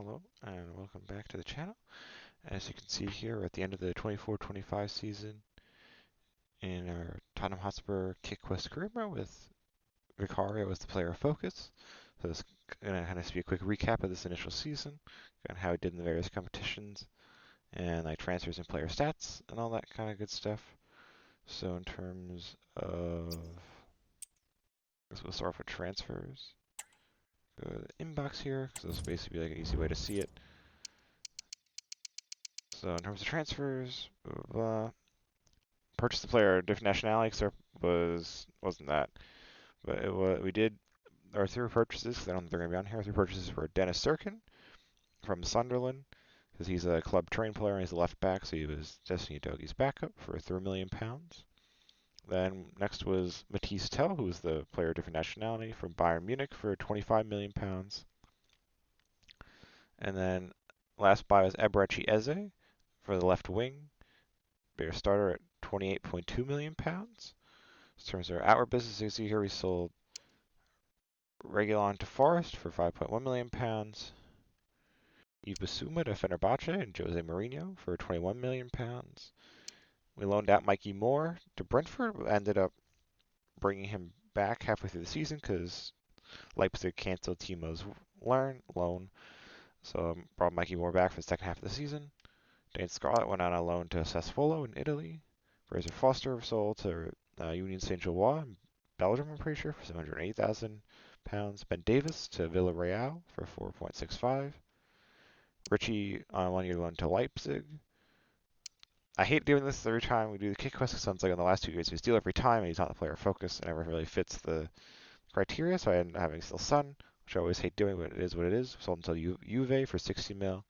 Hello and welcome back to the channel. As you can see here, we're at the end of the 24-25 season in our Tottenham Hotspur Kick Quest career mode with Vicario as the player of focus. So this is going to kind of be a quick recap of this initial season, and how he did in the various competitions, and like transfers and player stats and all that kind of good stuff. So in terms of, we'll start off with transfers. Go to the inbox here, because this will basically be like an easy way to see it. So in terms of transfers, blah, blah, blah. Purchased the player a different nationality, because there wasn't that. But it was, we did our three purchases, because I don't think they're going to be on here. Three purchases were Dennis Sirkin from Sunderland, because he's a club trained player and he's a left back, so he was Destiny Udogi's backup for £3 million. Then next was Matisse Tell, who was the player of different nationality from Bayern Munich for £25 million. And then last buy was Ebrechi Eze for the left wing, bigger starter at £28.2 million. In terms of our outward business, you can see here we sold Reguilon to Forest for £5.1 million, Yves Bissouma to Fenerbahce and Jose Mourinho for £21 million. We loaned out Mikey Moore to Brentford, but ended up bringing him back halfway through the season because Leipzig canceled Timo's loan. So brought Mikey Moore back for the second half of the season. Dane Scarlett went on a loan to Sassuolo in Italy. Fraser Foster sold to Union Saint-Gilloise in Belgium, I'm pretty sure, for £780,000. Ben Davis to Villarreal for 4.65. Richie on a one-year loan to Leipzig. I hate doing this every time we do the kick quest, because it sounds like in the last 2 years we steal every time and he's not the player of focus and never really fits the criteria, so I ended up having still Son, which I always hate doing, but it is what it is. Sold until Juve for 60 mil.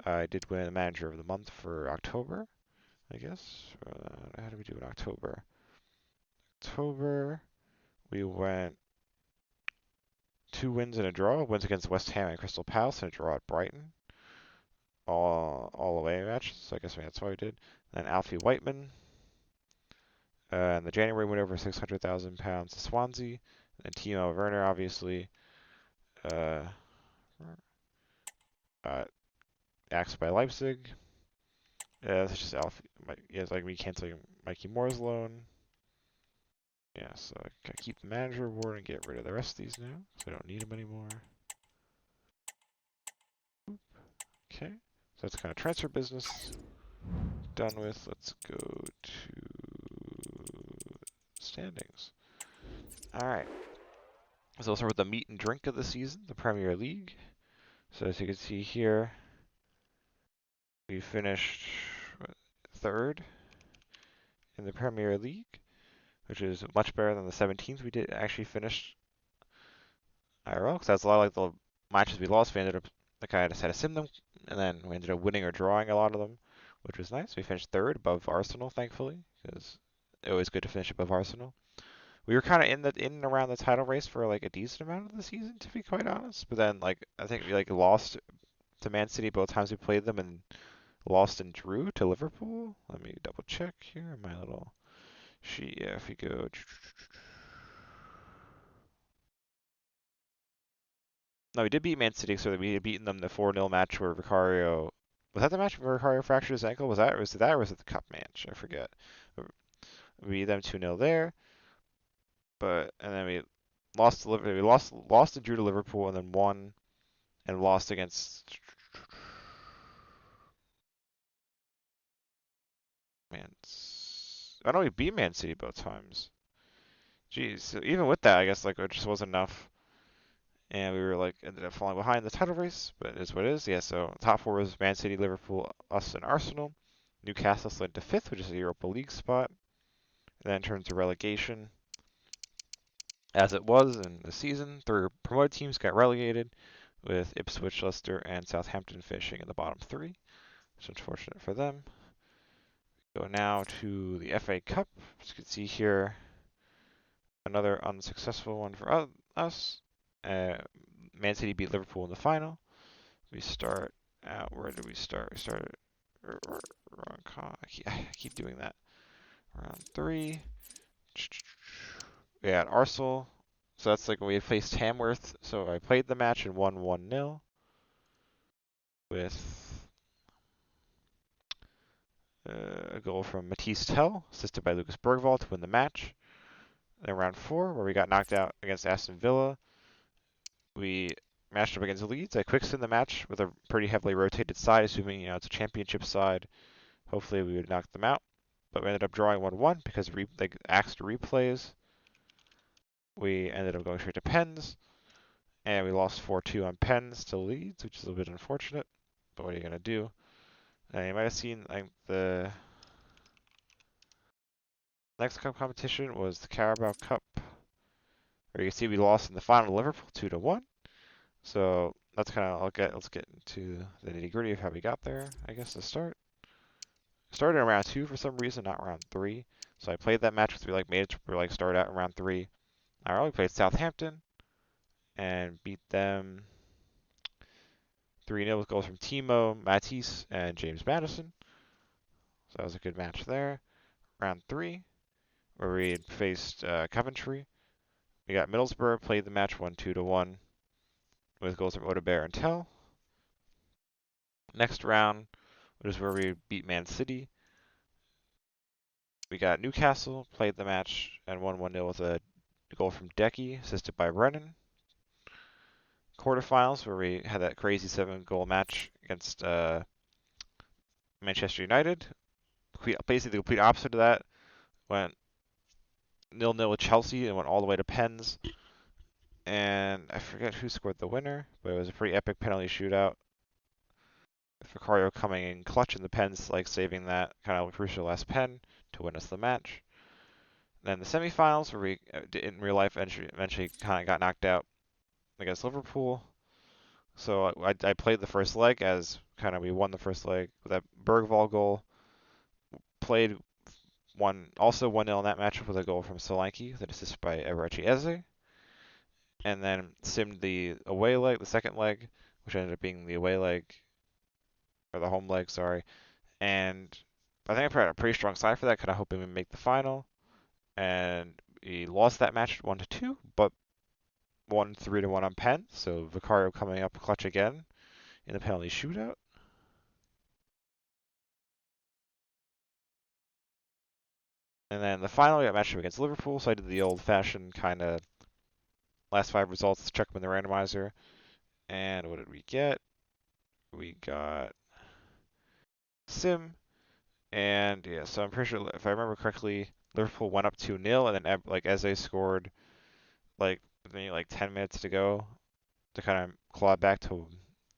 I did win the manager of the month for October, I guess. How did we do in October? October, we went 2 wins and a draw. Wins against West Ham and Crystal Palace and a draw at Brighton. All away matches, so I guess that's why we did. Then Alfie Whiteman. In the January went over £600,000 to Swansea. And Timo Werner, obviously. Axed by Leipzig. That's just Alfie. Yeah, it's like me canceling Mikey Moore's loan. Yeah, so I gotta keep the manager award and get rid of the rest of these now, so I don't need them anymore. Okay, so that's kind of transfer business done with. Let's go to standings. Alright, so we'll start with the meat and drink of the season, the Premier League. So as you can see here, we finished third in the Premier League, which is much better than the 17th we did actually finish IRL, because that's a lot like the matches we lost. We ended up, like I just had to sim them, and then we ended up winning or drawing a lot of them, which was nice. We finished third above Arsenal, thankfully, because it was good to finish above Arsenal. We were kind of in and around the title race for like a decent amount of the season, to be quite honest. But then, like, I think we like lost to Man City both times we played them, and lost and drew to Liverpool. Let me double check here in my little sheet. Yeah, if we go. No, we did beat Man City, so we had beaten them the 4-0 match where Vicario. Was that the match where Vicario fractured his ankle? Was that, or was it that, or was it the cup match? I forget. We beat them 2-0 there, and then we lost to Liverpool. We lost and drew to Liverpool, and then won and lost against Man. I know we beat Man City both times. Jeez, so even with that, I guess like it just wasn't enough. And we were like ended up falling behind the title race, but it is what it is. Yeah, so top 4 was Man City, Liverpool, us, and Arsenal. Newcastle slid to 5th, which is a Europa League spot. And then in terms of relegation, as it was in the season, 3 promoted teams got relegated, with Ipswich, Leicester, and Southampton finishing in the bottom 3, which is unfortunate for them. Go now to the FA Cup. As you can see here, another unsuccessful one for us. Man City beat Liverpool in the final. We start out, where did we start? We started, wrong con. I keep doing that. Round 3. We had Arsenal. So that's like when we faced Hamworth. So I played the match and won 1-0. with a goal from Matisse Tell, assisted by Lucas Bergvall to win the match. Then round 4, where we got knocked out against Aston Villa, we matched up against Leeds. I quick-sim the match with a pretty heavily rotated side, assuming it's a championship side. Hopefully we would knock them out. But we ended up drawing 1-1 because they axed replays. We ended up going straight to pens, and we lost 4-2 on pens to Leeds, which is a little bit unfortunate. But what are you going to do? You might have seen the next cup competition was the Carabao Cup, where you can see we lost in the final to Liverpool 2-1. So that's kind of let's get into the nitty gritty of how we got there. I guess to start. Started in round 2 for some reason, not round 3. So I played that match because we made it to start out in round 3. We played Southampton and beat them 3-0 with goals from Timo, Matisse, and James Maddison. So that was a good match there. Round 3, where we faced Coventry. We got Middlesbrough, played the match 1-2 with goals from Odebear and Tell. Next round was where we beat Man City. We got Newcastle, played the match, and won 1-0 with a goal from Decky, assisted by Brennan. Quarterfinals, where we had that crazy 7-goal match against Manchester United. Basically, the complete opposite of that. Went 0-0 with Chelsea and went all the way to pens. And I forget who scored the winner, but it was a pretty epic penalty shootout. Vicario coming in clutch in the pens, saving that kind of crucial last pen to win us the match. Then the semifinals, where we in real life eventually kind of got knocked out against Liverpool. So I played the first leg as we won the first leg with that Bergvall goal. Played also 1-0 in that matchup with a goal from Solanke, with an assist by Eberechi Eze. And then simmed the away leg, the second leg, which ended up being the away leg, or the home leg, sorry. And I think I put a pretty strong side for that, kind of hoping we make the final. And we lost that match 1-2, but won 3-1 on pen. So Vicario coming up clutch again in the penalty shootout. And then the final, we got matched up against Liverpool, so I did the old-fashioned kind of last 5 results, check them in the randomizer. And what did we get? We got Sim, and yeah, so I'm pretty sure, if I remember correctly, Liverpool went up 2-0, and then Eze scored with maybe 10 minutes to go to kind of claw back to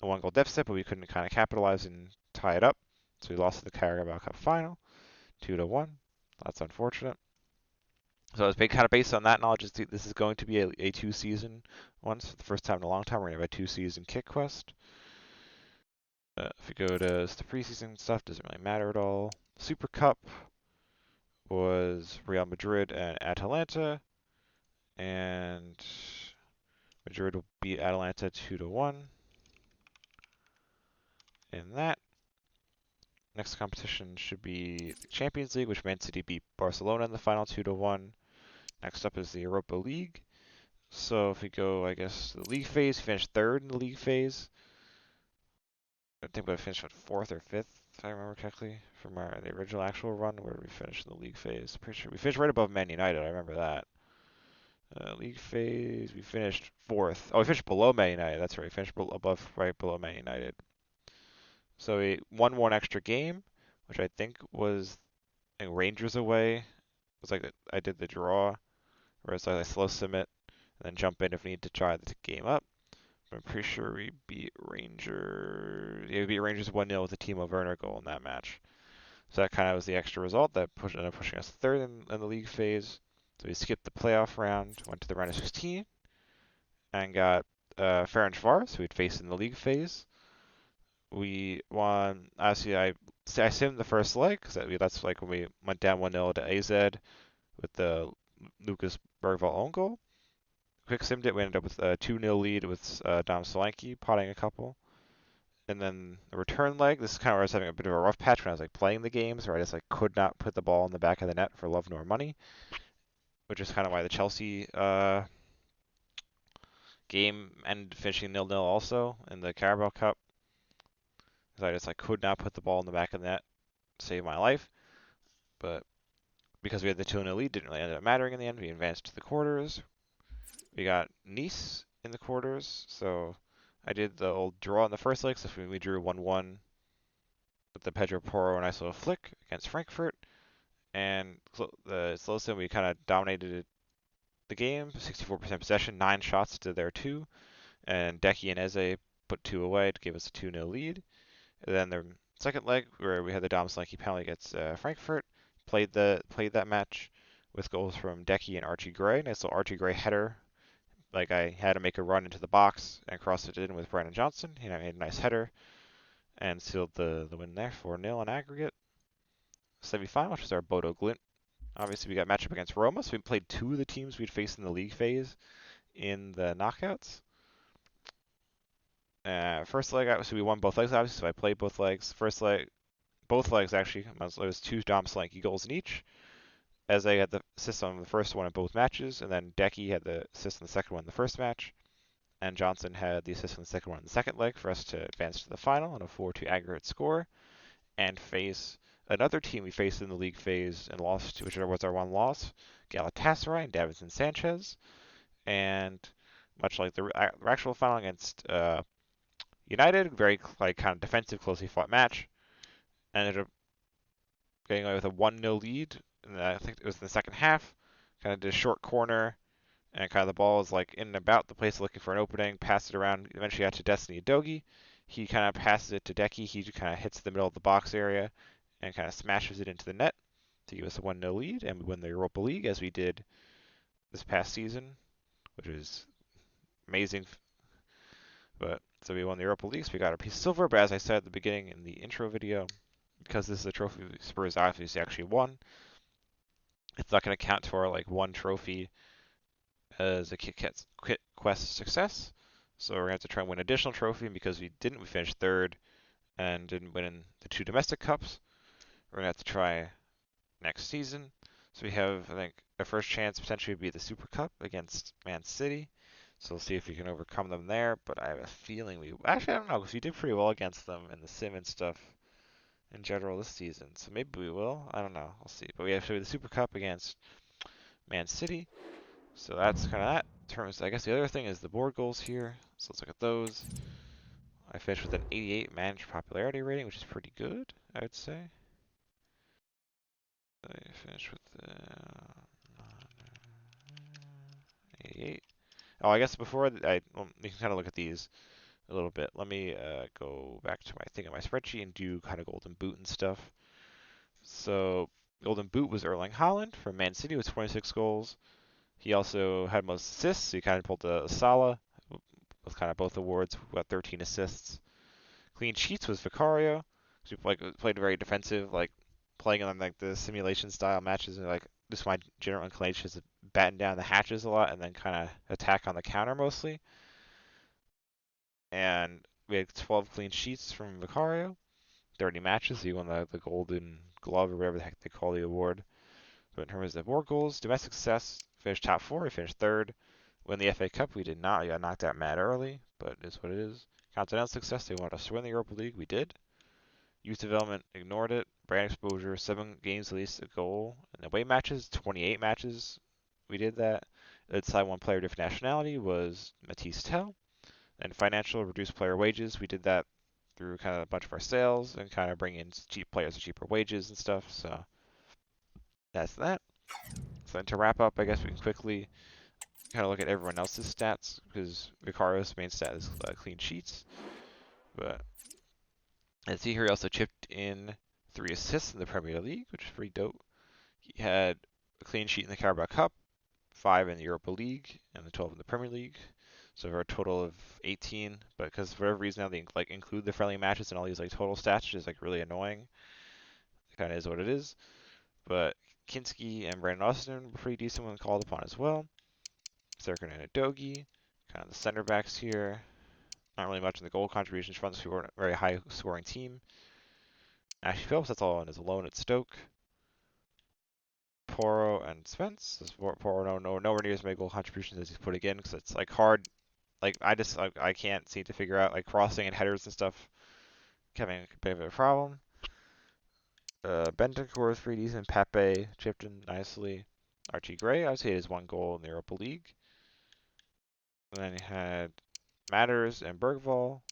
a 1-goal deficit, but we couldn't kind of capitalize and tie it up. So we lost to the Carabao Cup final, 2-1. That's unfortunate. So it's kind of based on that knowledge. This is going to be a 2-season one. For the first time in a long time, we're going to have a 2-season kick quest. If we go to the preseason stuff, doesn't really matter at all. Super Cup was Real Madrid and Atalanta, and Madrid will beat Atalanta 2-1 in that. Next competition should be the Champions League, which Man City beat Barcelona in the final 2-1. Next up is the Europa League. So if we go, I guess, the league phase, finished 3rd in the league phase. I think we finished 4th or 5th, if I remember correctly, from the original actual run. Where did we finish in the league phase? Pretty sure we finished right above Man United. I remember that. League phase, we finished 4th. Oh, we finished below Man United. That's right. We finished right below Man United. So we won 1 extra game, which I think was Rangers away. It was I did the draw, whereas I slow sim it and then jump in if we need to try the game up. I'm pretty sure we beat Rangers. Yeah, we beat Rangers 1-0 with a Timo Werner goal in that match. So that kind of was the extra result that ended up pushing us 3rd in the league phase. So we skipped the playoff round, went to the round of 16, and got Ferencváros, who we'd faced in the league phase. We won. Actually, I simmed the first leg because that's when we went down 1-0 to AZ with the Lucas Bergvall own goal. Quick simmed it. We ended up with a 2-0 lead with Dom Solanke potting a couple. And then the return leg, this is kind of where I was having a bit of a rough patch when I was playing the games, where I just could not put the ball in the back of the net for love nor money, which is kind of why the Chelsea game ended finishing 0-0 also in the Carabao Cup. because I just could not put the ball in the back of the net to save my life. But because we had the 2-0 lead, didn't really end up mattering in the end. We advanced to the quarters. We got Nice in the quarters, so I did the old draw in the first leg. So we drew 1-1 with the Pedro Porro and nice little flick against Frankfurt. And the Slowson, we kind of dominated the game, 64% possession, 9 shots to their 2. And Decky and Eze put 2 away to give us a 2-0 lead. And then the second leg, where we had the Dom Slanky penalty against Frankfurt, played that match with goals from Decky and Archie Gray. Nice little Archie Gray header. I had to make a run into the box and cross it in with Brandon Johnson. He made a nice header and sealed the win there, 4-0 in aggregate. Semi-final, which was our Bodo Glint. Obviously, we got matchup against Roma, so we played 2 of the teams we'd faced in the league phase in the knockouts. First leg, so we won both legs, obviously, so I played both legs. First leg, both legs actually, it was 2 Dom Slanky goals in each. As I had the assist on the first one in both matches, and then Decky had the assist on the second one in the first match, and Johnson had the assist on the second one in the second leg for us to advance to the final on a 4-2 aggregate score, and face another team we faced in the league phase and lost to, which was our one loss, Galatasaray and Davinson Sanchez, and much like the actual final against United, very kind of defensive, closely fought match, ended up getting away with a 1-0 lead. And I think it was in the second half. Kind of did a short corner, and kind of the ball was in and about the place looking for an opening. Passed it around. Eventually got to Destiny Adogi. He kind of passes it to Decky. He kind of hits the middle of the box area and kind of smashes it into the net to give us a 1-0 lead, and we win the Europa League as we did this past season, which is amazing. But so we won the Europa League, so we got our piece of silver. But as I said at the beginning in the intro video, because this is a trophy Spurs obviously actually won, it's not going to count to our one trophy as a Kit Quest success. So we're going to have to try and win an additional trophy. And because we didn't, we finished third and didn't win in the 2 domestic cups. We're going to have to try next season. So we have, I think, our first chance potentially would be the Super Cup against Man City. So we'll see if we can overcome them there. But I have a feeling actually, I don't know, because we did pretty well against them in the sim and stuff in general this season. So maybe we will. I don't know. We'll see. But we have to do the Super Cup against Man City. So that's kind of that. In terms, I guess the other thing is the board goals here. So let's look at those. I finished with an 88 managed popularity rating, which is pretty good, I would say. I finished with the 88. Oh, I guess before you can kind of look at these a little bit. Let me go back to my thing on my spreadsheet and do kind of Golden Boot and stuff. So Golden Boot was Erling Haaland from Man City with 26 goals. He also had most assists, so he kind of pulled the Salah with kind of both awards, got 13 assists. Clean sheets was Vicario. He played very defensive, playing on the simulation style matches, and just my general inclination is to batten down the hatches a lot and then kind of attack on the counter mostly. And we had 12 clean sheets from Vicario, 30 matches. He won the Golden Glove or whatever the heck they call the award. But in terms of more goals, domestic success, finished top 4. We finished third. Win the FA Cup, we did not. We got knocked out mad early, but it is what it is. Continental success, they wanted us to win the Europa League. We did. Youth development, ignored it. Brand exposure, 7 games at least a goal. And away matches, 28 matches. We did that. Inside one player different nationality was Matisse Tell. And financial, reduced player wages. We did that through kind of a bunch of our sales and kind of bring in cheap players with cheaper wages and stuff. So that's that. So then to wrap up, I guess we can quickly kind of look at everyone else's stats because Vicario's main stat is clean sheets. But as see here, he also chipped in 3 assists in the Premier League, which is pretty dope. He had a clean sheet in the Carabao Cup, 5 in the Europa League, and the 12 in the Premier League. So for a total of 18. But because for whatever reason now they include the friendly matches and all these total stats, which is really annoying. It kind of is what it is. But Kinski and Brandon Austin were pretty decent when called upon as well. Serkan and Adogi, kind of the center backs here. Not really much in the goal contributions front, so we weren't a very high scoring team. Ashley Phillips, that's all on his loan at Stoke. Porro and Spence. Porro nowhere near as many goal contributions as he's putting in because it's hard. I can't seem to figure out crossing and headers and stuff. having a bit of a problem. Bentancur is pretty decent. Pepe chipped in nicely. Archie Gray, I would say, has 1 goal in the Europa League. And then you had Matters and Bergvall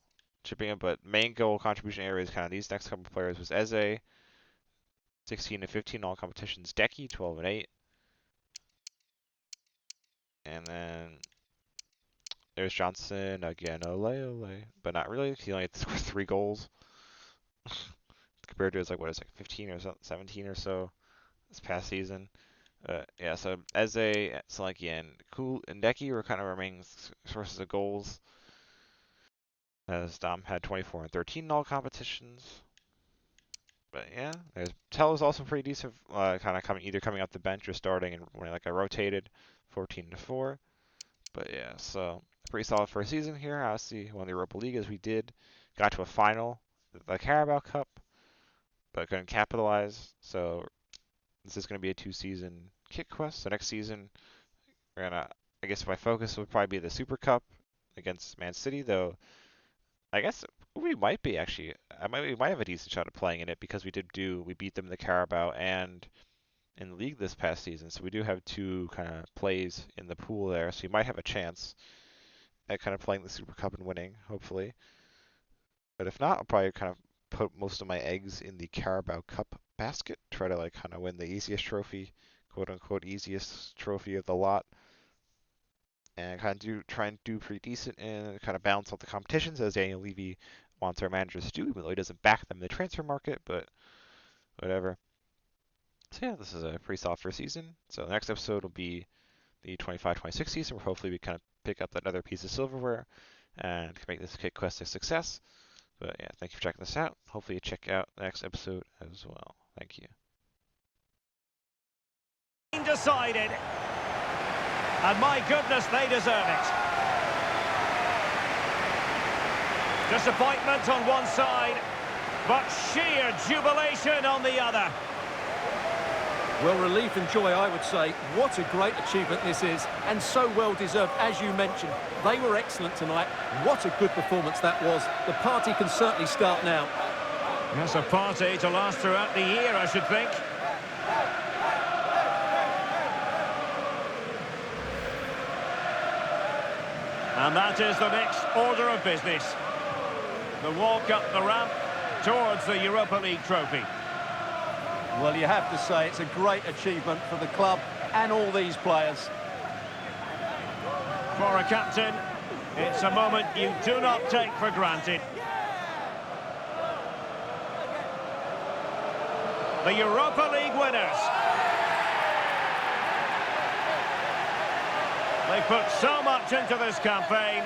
chipping in, but main goal contribution areas kind of these next couple players was Eze, 16 and 15 all competitions. Decky, 12 and 8. And then there's Johnson again, ole, but not really. He only had to score 3 goals compared to his like 15 or 17 or so this past season. Yeah, so Eze, Selenki, and Decky were kind of remaining sources of goals. As Dom had 24 and 13 in all competitions. But yeah, there's Tell is also pretty decent, kind of coming off the bench or starting and winning like a rotated 14 to 4. But yeah, so pretty solid first season here. Obviously, won the Europa League as we did, got to a final, the Carabao Cup, but couldn't capitalize. So this is going to be a 2-season kick quest. So next season, we're gonna, I guess my focus would probably be the Super Cup against Man City, though. I guess we might be actually. We might have a decent shot at playing in it because we beat them in the Carabao and in the league this past season. So we do have 2 kind of plays in the pool there. So you might have a chance at kind of playing the Super Cup and winning, hopefully. But if not, I'll probably kind of put most of my eggs in the Carabao Cup basket. Try to like kind of win the easiest trophy, quote unquote easiest trophy of the lot. And kind of try and do pretty decent and kind of balance out the competitions as Daniel Levy wants our managers to do, even though he doesn't back them in the transfer market, but whatever. So yeah, this is a pretty solid first season. So the next episode will be the 25-26 season, where hopefully we kind of pick up that other piece of silverware and make this Kit Quest a success. But yeah, thank you for checking this out. Hopefully you check out the next episode as well. Thank you. Decided. And my goodness, they deserve it. Disappointment on one side, but sheer jubilation on the other. Well, relief and joy, I would say. What a great achievement this is, and so well deserved, as you mentioned. They were excellent tonight. What a good performance that was. The party can certainly start now. That's a party to last throughout the year, I should think. And that is the next order of business. The walk up the ramp towards the Europa League trophy. Well, you have to say it's a great achievement for the club and all these players. For a captain, it's a moment you do not take for granted. The Europa League winners. They put so much into this campaign,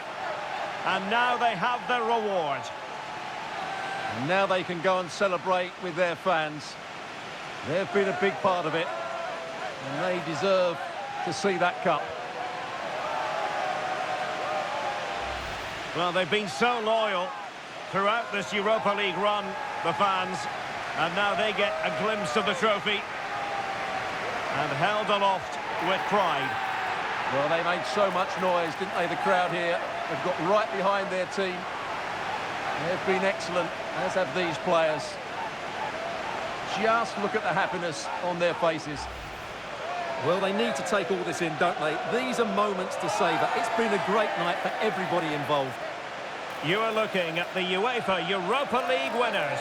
and now they have their reward. And now they can go and celebrate with their fans. They've been a big part of it, and they deserve to see that cup. Well, they've been so loyal throughout this Europa League run, the fans, and now they get a glimpse of the trophy and held aloft with pride. Well, they made so much noise, didn't they, the crowd here? They've got right behind their team. They've been excellent, as have these players. Just look at the happiness on their faces. Well, they need to take all this in, don't they? These are moments to savour. It's been a great night for everybody involved. You are looking at the UEFA Europa League winners.